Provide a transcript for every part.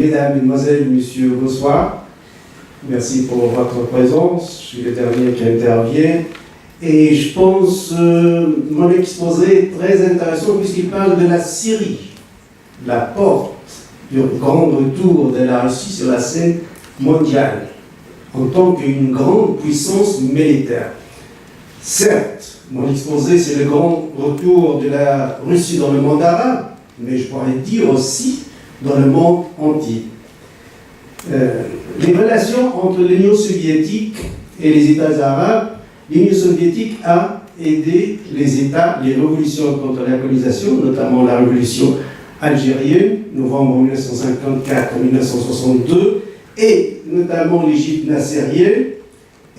Mesdames, Mesdemoiselles, Messieurs, bonsoir. Merci pour votre présence. Je suis le dernier qui intervient. Et je pense mon exposé est très intéressant puisqu'il parle de la Syrie, la porte du grand retour de la Russie sur la scène mondiale en tant qu'une grande puissance militaire. Certes, mon exposé, c'est le grand retour de la Russie dans le monde arabe, mais je pourrais dire aussi dans le monde entier. Les relations entre l'Union soviétique et les États arabes, l'Union soviétique a aidé les États, les révolutions contre la colonisation, notamment la révolution algérienne, novembre 1954-1962, et notamment l'Égypte nassérienne,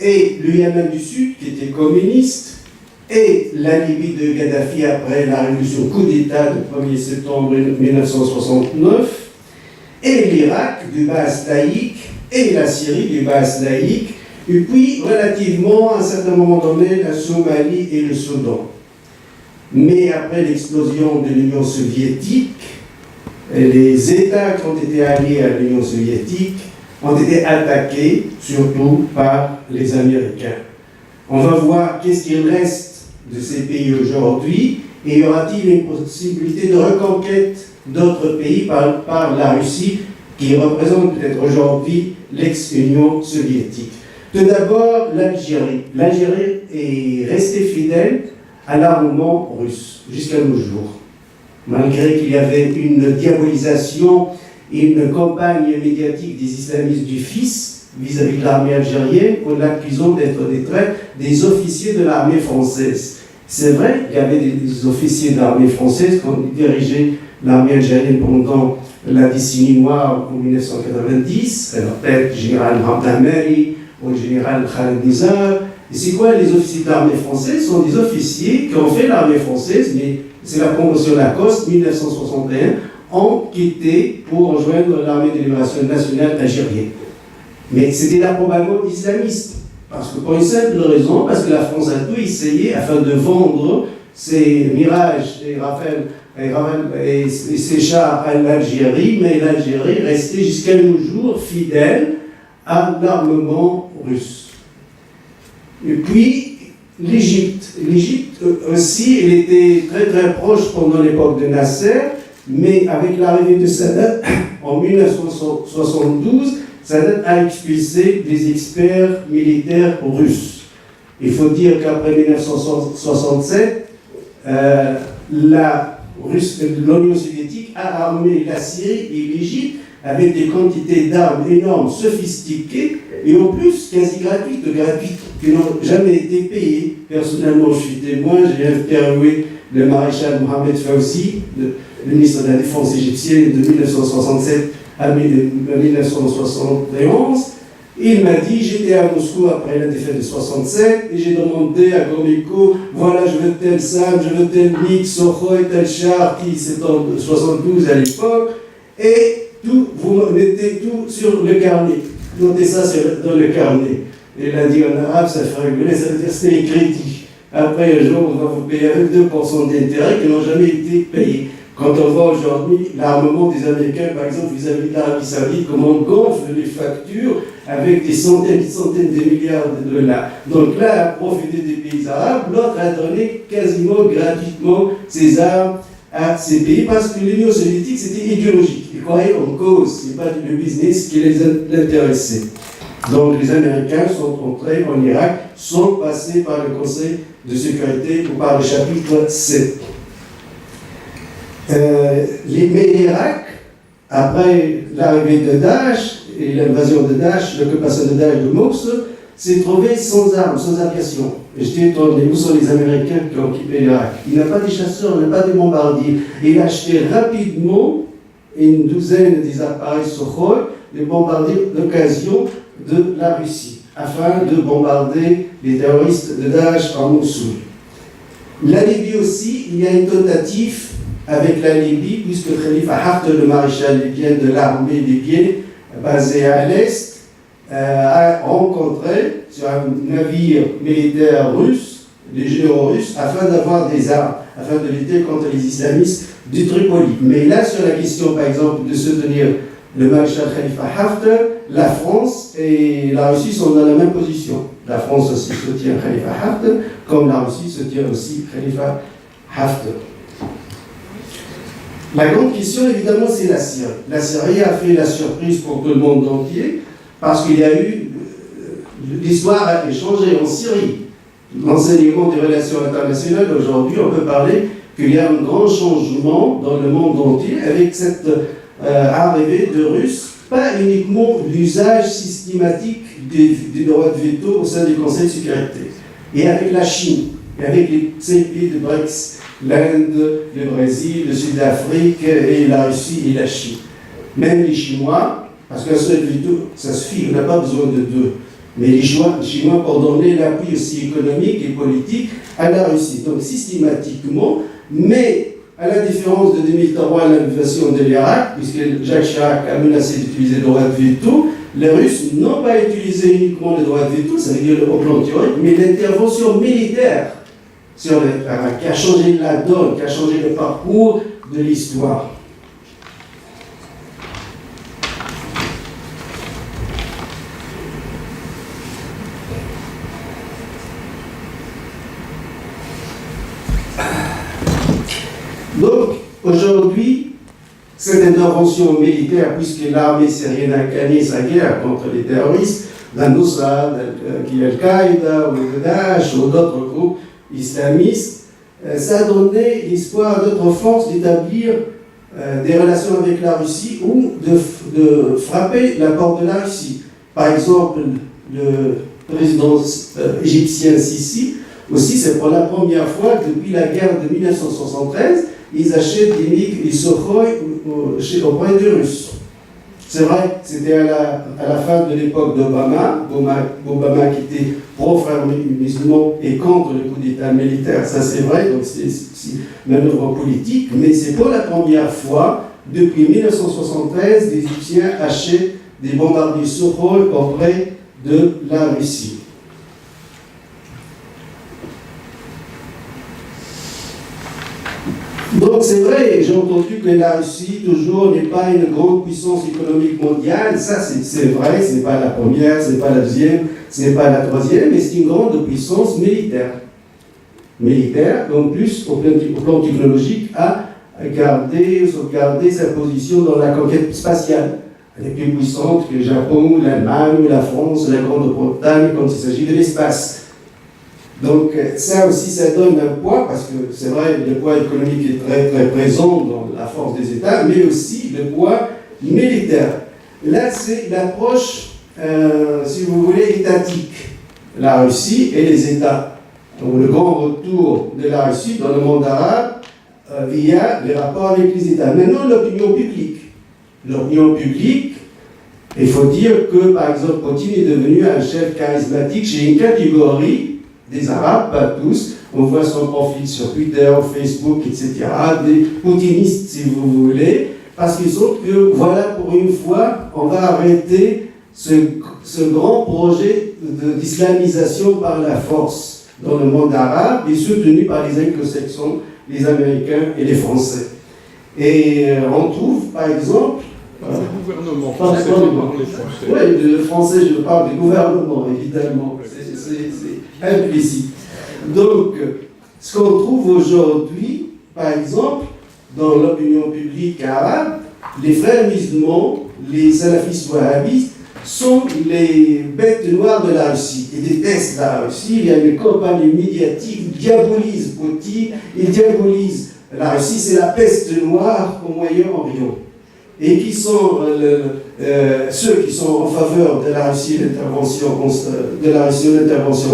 et le Yémen du Sud, qui était communiste, et la Libye de Kadhafi après la révolution coup d'État du 1er septembre 1969, et l'Irak du Baas laïque, et la Syrie du Baas laïque, et puis relativement à un certain moment donné la Somalie et le Soudan. Mais après l'explosion de l'Union soviétique, les États qui ont été alliés à l'Union soviétique ont été attaqués surtout par les Américains. On va voir qu'est-ce qu'il reste de ces pays aujourd'hui et y aura-t-il une possibilité de reconquête d'autres pays par la Russie qui représente peut-être aujourd'hui l'ex-Union soviétique. Tout d'abord, l'Algérie. L'Algérie est restée fidèle à l'armement russe jusqu'à nos jours. Malgré qu'il y avait une diabolisation et une campagne médiatique des islamistes du fils vis-à-vis de l'armée algérienne, on l'accusant d'être des officiers de l'armée française. C'est vrai qu'il y avait des officiers de l'armée française qui ont dirigé l'armée algérienne pendant la décennie noire en 1990, à leur tête, le général Hamdan Meri ou le général Khaled Nizar. Et c'est quoi les officiers de l'armée française? Ce sont des officiers qui ont fait l'armée française, mais c'est la promotion Lacoste 1961, ont quitté pour rejoindre l'armée de libération nationale algérienne. Mais c'était la propagande islamiste. Parce que pour une simple raison, parce que la France a tout essayé afin de vendre ses Mirage et Rafale et ses chars à l'Algérie, mais l'Algérie restait jusqu'à nos jours fidèle à l'armement russe. Et puis l'Égypte. L'Égypte aussi, elle était très très proche pendant l'époque de Nasser, mais avec l'arrivée de Sadat en 1972, Sadat a expulsé des experts militaires russes. Il faut dire qu'après 1967, l'Union soviétique a armé la Syrie et l'Égypte avec des quantités d'armes énormes, sophistiquées, et en plus quasi gratuites, qui n'ont jamais été payées. Personnellement, je suis témoin, j'ai interviewé le maréchal Mohamed Fawzi, le ministre de la Défense égyptienne de 1967 à 1971. Il m'a dit, j'étais à Moscou après la défaite de 67 et j'ai demandé à Gromyko, voilà, je veux tel SAM, je veux tel MiG, Sukhoi, tel char, qui c'est en 72 à l'époque, et tout, vous mettez tout sur le carnet. Notez ça dans le carnet. Et il a dit en arabe, ça fait rigoler, ça veut dire c'est les crédits. Après, un jour, on va vous payer avec 2% d'intérêt qui n'ont jamais été payés. Quand on voit aujourd'hui l'armement des Américains, par exemple, vis-à-vis de l'Arabie Saoudite, comment on gonfle les factures avec des centaines de milliards de dollars. Donc là, à profiter des pays arabes, l'autre a donné quasiment gratuitement ses armes à ces pays parce que l'Union soviétique, c'était idéologique. Ils croyaient en cause, ce n'est pas le business qui les intéressait. Donc les Américains sont entrés en Irak sans passer par le Conseil de sécurité ou par le chapitre 7. Mais l'Irak, après l'arrivée de Daesh et l'invasion de Daesh, l'occupation de Daesh de Mosul, s'est trouvé sans armes, sans aviation. Et j'étais étonné, où sont les Américains qui ont occupé l'Irak? Il n'a pas de chasseurs, il n'a pas de bombardiers. Il a acheté rapidement une douzaine des appareils Sukhoi, des bombardiers d'occasion de la Russie, afin de bombarder les terroristes de Daesh en Mosul. La Libye aussi, il y a une tentative avec la Libye, puisque Khalifa Haftar, le maréchal libyen de l'armée libyenne, basé à l'Est, a rencontré sur un navire militaire russe, des généraux russes, afin d'avoir des armes, afin de lutter contre les islamistes du Tripoli. Mais là, sur la question, par exemple, de soutenir le maréchal Khalifa Haftar, la France et la Russie sont dans la même position. La France aussi soutient Khalifa Haftar, comme la Russie soutient aussi Khalifa Haftar. La grande question, évidemment, c'est la Syrie. La Syrie a fait la surprise pour tout le monde entier, parce qu'il y a eu... L'histoire a changé en Syrie. L'enseignement des relations internationales, aujourd'hui, on peut parler qu'il y a un grand changement dans le monde entier avec cette arrivée de Russes, pas uniquement l'usage systématique des droits de veto au sein du Conseil de sécurité, et avec la Chine, et avec les 5 pays de BRICS, l'Inde, le Brésil, le Sud-Afrique, et la Russie et la Chine. Même les Chinois, parce qu'un seul veto, ça suffit, on n'a pas besoin de deux. Mais les Chinois pour donner l'appui aussi économique et politique à la Russie. Donc systématiquement, mais à la différence de 2003 à l'invasion de l'Irak, puisque Jacques Chirac a menacé d'utiliser le droit de veto, les Russes n'ont pas utilisé uniquement le droit de veto, ça veut dire au plan théorique, mais l'intervention militaire sur qui a changé la donne, qui a changé le parcours de l'histoire. Donc, aujourd'hui, cette intervention militaire, puisque l'armée syrienne a gagné sa guerre contre les terroristes, l'Al-Nusra, Al-Qaïda, ou le Daesh, ou d'autres groupes islamistes, ça a donné l'espoir d'autres forces d'établir des relations avec la Russie ou de frapper la porte de la Russie. Par exemple, le président égyptien Sisi, aussi, c'est pour la première fois depuis la guerre de 1973, ils achètent des MiG et Sukhoi auprès des Russes. C'est vrai, c'était à la fin de l'époque d'Obama, Obama qui était pro-frère musulman et contre le coup d'État militaire, ça c'est vrai, donc c'est une manœuvre politique, mais c'est pour la première fois, depuis 1973, les Égyptiens achètent des bombardiers Sukhoi auprès de la Russie. Donc c'est vrai, j'ai entendu que la Russie toujours n'est pas une grande puissance économique mondiale, ça c'est vrai, ce n'est pas la première, ce n'est pas la deuxième, ce n'est pas la troisième, mais c'est une grande puissance militaire. Militaire, donc plus au plan technologique, a sauvegardé sa position dans la conquête spatiale. Elle est plus puissante que le Japon, l'Allemagne, la France, la Grande-Bretagne quand il s'agit de l'espace. Donc ça aussi, ça donne un poids, parce que c'est vrai, le poids économique est très très présent dans la force des États, mais aussi le poids militaire. Là, c'est l'approche, si vous voulez, étatique. La Russie et les États. Donc le grand retour de la Russie dans le monde arabe via les rapports avec les États. Maintenant, l'opinion publique. L'opinion publique, il faut dire que, par exemple, Poutine est devenu un chef charismatique chez une catégorie des Arabes, pas tous. On voit son profil sur Twitter, Facebook, etc. Des poutinistes, si vous voulez, parce qu'ils sont que, voilà, pour une fois, on va arrêter ce grand projet d'islamisation par la force dans le monde arabe et soutenu par les anglo-saxons, les Américains et les Français. Et on trouve, par exemple... Le gouvernement français, oui, le français, je parle du gouvernement, évidemment. C'est implicite. Donc, ce qu'on trouve aujourd'hui, par exemple, dans l'opinion publique arabe, les frères musulmans, les salafistes wahhabistes, sont les bêtes noires de la Russie. Ils détestent la Russie. Il y a une campagne médiatique, ils diabolisent Poutine, ils diabolisent la Russie. C'est la peste noire au Moyen-Orient. Et qui sont ceux qui sont en faveur de la Russie l'intervention en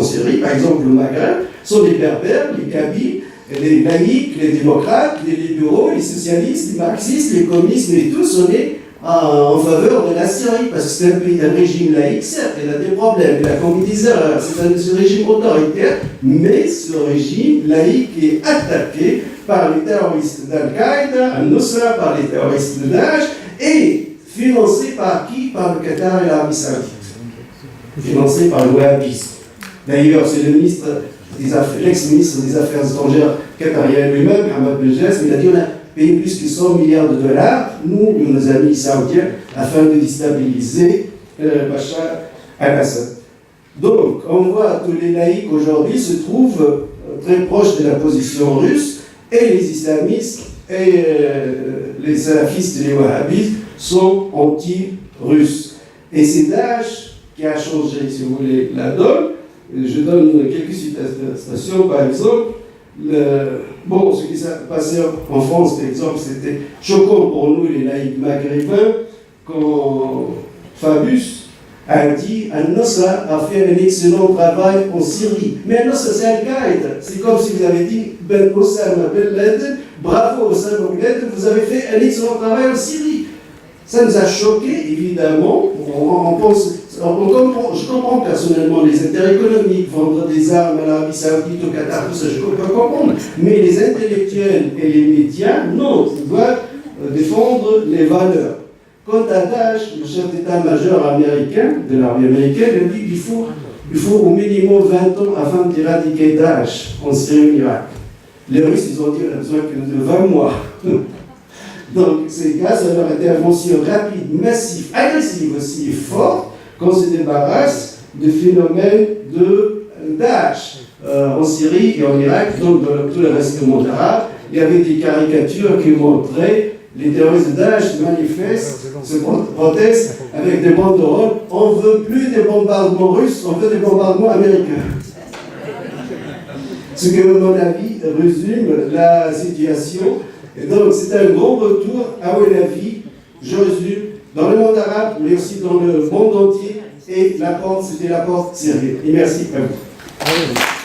Syrie, par exemple le Maghreb, sont les berbères, les kabyles, les laïcs, les démocrates, les libéraux, les socialistes, les marxistes, les communistes, mais tous on est en faveur de la Syrie, parce que c'est un pays d'un régime laïque, certes, il a des problèmes, il a commis des erreurs, c'est un régime autoritaire, mais ce régime laïque est attaqué par les terroristes d'Al-Qaïda, Al-Nusra, par les terroristes de Daesh, et financé par qui? Par le Qatar et l'Arabie Saoudite. Financé par le wahhabisme. D'ailleurs, c'est le l'ex-ministre des Affaires étrangères qatarien lui-même, Mohamed Beljaz, il a dit on a payé plus que 100 milliards de dollars, nous et nos amis saoudiens, afin de déstabiliser Bachar al-Assad. Donc, on voit que les laïcs aujourd'hui se trouvent très proches de la position russe, et les islamistes et les salafistes et les wahhabistes sont anti-russes. Et c'est Daesh qui a changé, si vous voulez, la donne. Je donne quelques citations, par exemple. Ce qui s'est passé en France, par exemple, c'était choquant pour nous, les laïcs maghrébins, quand Fabius a dit Al-Nusra a fait un excellent travail en Syrie. Mais Al-Nusra, c'est Al-Qaïda. C'est comme si vous avez dit Ben Osama Ben Laden, bravo Osama Ben Laden, vous avez fait un excellent travail en Syrie. Ça nous a choqués, évidemment. Je comprends personnellement les intérêts économiques, vendre des armes à l'Arabie Saoudite, au Qatar, tout ça, je peux comprendre. Mais les intellectuels et les médias, non, ils doivent défendre les valeurs. Quant à Daesh, le chef d'état-major américain, de l'armée américaine, il dit qu'il faut au minimum 20 ans afin d'éradiquer Daesh en Syrie et en Irak. Les Russes, ils ont dit qu'on a besoin que de 20 mois. Donc, c'est grâce à leur intervention rapide, massive, agressive aussi et forte qu'on se débarrasse du phénomène de Daesh en Syrie et en Irak, donc dans tout le reste du monde arabe. Il y avait des caricatures qui montraient les terroristes de Daesh manifestent, se protestent avec des banderoles. On ne veut plus des bombardements russes, on veut des bombardements américains. Ce qui, à mon avis, résume la situation. Et donc, c'est un grand retour, à mon avis, je résume, dans le monde arabe, mais aussi dans le monde entier. Et la porte, c'était la porte syrienne. Et merci à vous.